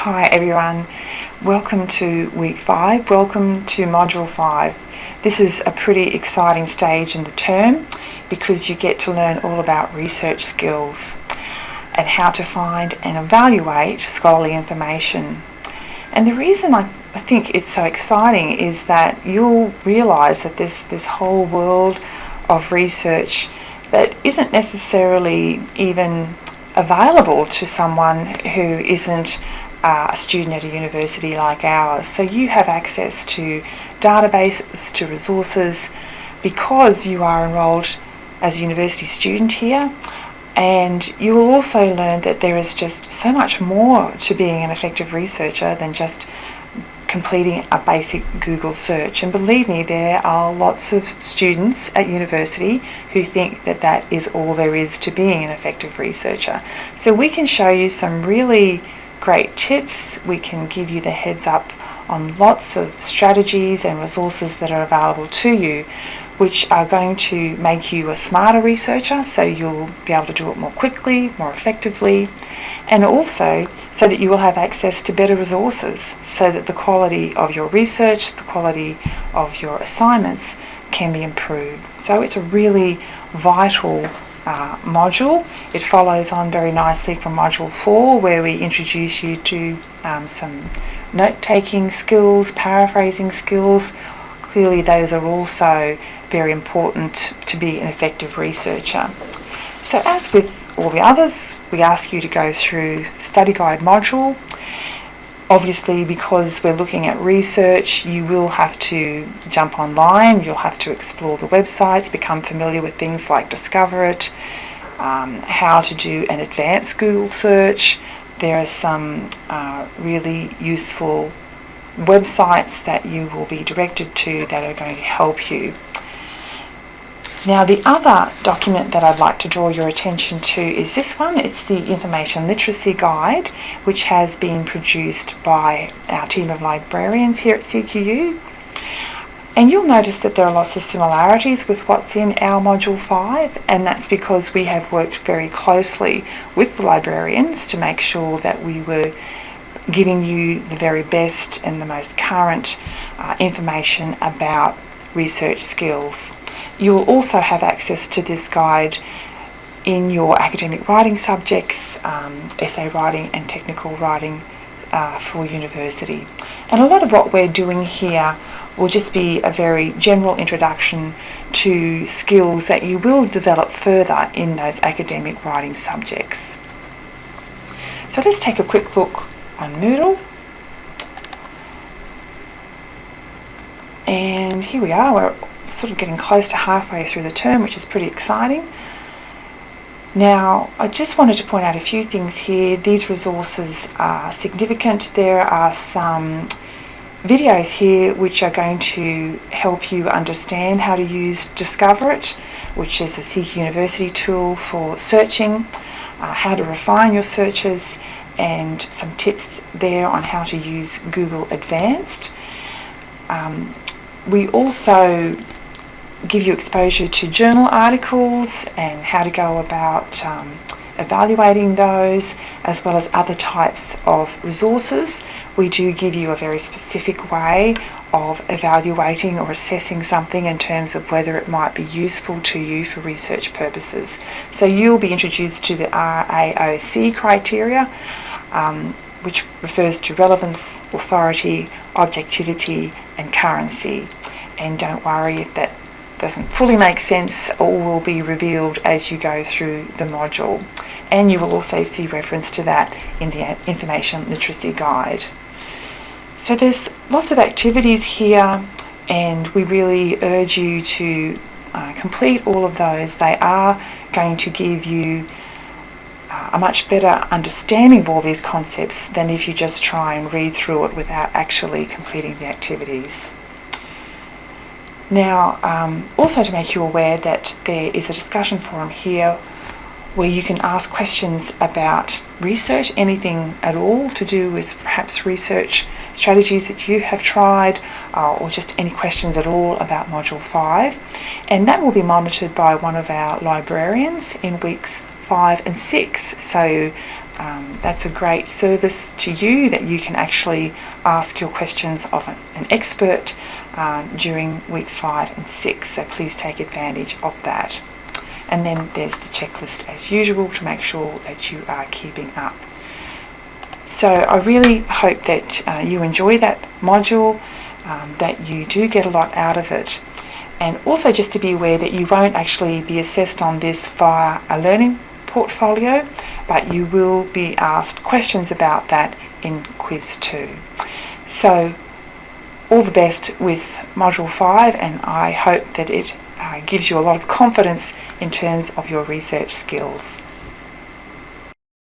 Hi everyone, welcome to week 5, welcome to module 5. This is a pretty exciting stage in the term because you get to learn all about research skills and how to find and evaluate scholarly information. And the reason I think it's so exciting is that you'll realise that there's this whole world of research that isn't necessarily even available to someone who isn't a student at a university like ours. So you have access to databases, to resources, because you are enrolled as a university student here, and you will also learn that there is just so much more to being an effective researcher than just completing a basic Google search. And believe me, there are lots of students at university who think that that is all there is to being an effective researcher. So we can show you some really great tips. We can give you the heads up on lots of strategies and resources that are available to you, which are going to make you a smarter researcher, so you'll be able to do it more quickly, more effectively, and also so that you will have access to better resources so that the quality of your research, the quality of your assignments can be improved. So it's a really vital module. It follows on very nicely from module 4, where we introduce you to some note-taking skills, paraphrasing skills. Clearly those are also very important to be an effective researcher. So as with all the others, we ask you to go through study guide module. Obviously, because we're looking at research, you will have to jump online, you'll have to explore the websites, become familiar with things like Discoverit, how to do an advanced Google search. There are some really useful websites that you will be directed to that are going to help you. Now, the other document that I'd like to draw your attention to is this one. It's the Information Literacy Guide, which has been produced by our team of librarians here at CQU. And you'll notice that there are lots of similarities with what's in our Module 5, and that's because we have worked very closely with the librarians to make sure that we were giving you the very best and the most current information about research skills. You will also have access to this guide in your academic writing subjects, essay writing and technical writing for university. And a lot of what we're doing here will just be a very general introduction to skills that you will develop further in those academic writing subjects. So let's take a quick look on Moodle. And here we are. We're sort of getting close to halfway through the term, which is pretty exciting. Now, I just wanted to point out a few things here. These resources are significant. There are some videos here which are going to help you understand how to use Discoverit, which is a CQ University tool for searching, how to refine your searches, and some tips there on how to use Google Advanced. We also give you exposure to journal articles and how to go about evaluating those, as well as other types of resources. We do give you a very specific way of evaluating or assessing something in terms of whether it might be useful to you for research purposes. So you'll be introduced to the RAOC criteria, which refers to relevance, authority, objectivity, and currency. And don't worry if that doesn't fully make sense, all will be revealed as you go through the module. And you will also see reference to that in the Information Literacy Guide. So there's lots of activities here, and we really urge you to complete all of those. They are going to give you a much better understanding of all these concepts than if you just try and read through it without actually completing the activities. Now, also to make you aware that there is a discussion forum here where you can ask questions about research, anything at all to do with perhaps research strategies that you have tried, or just any questions at all about Module 5. And that will be monitored by one of our librarians in weeks 5 and 6. So That's a great service to you, that you can actually ask your questions of an expert during weeks 5 and 6. So please take advantage of that. And then there's the checklist as usual to make sure that you are keeping up. So I really hope that you enjoy that module, that you do get a lot out of it. And also just to be aware that you won't actually be assessed on this via a learning portfolio, but you will be asked questions about that in quiz 2. So all the best with module 5, and I hope that it gives you a lot of confidence in terms of your research skills.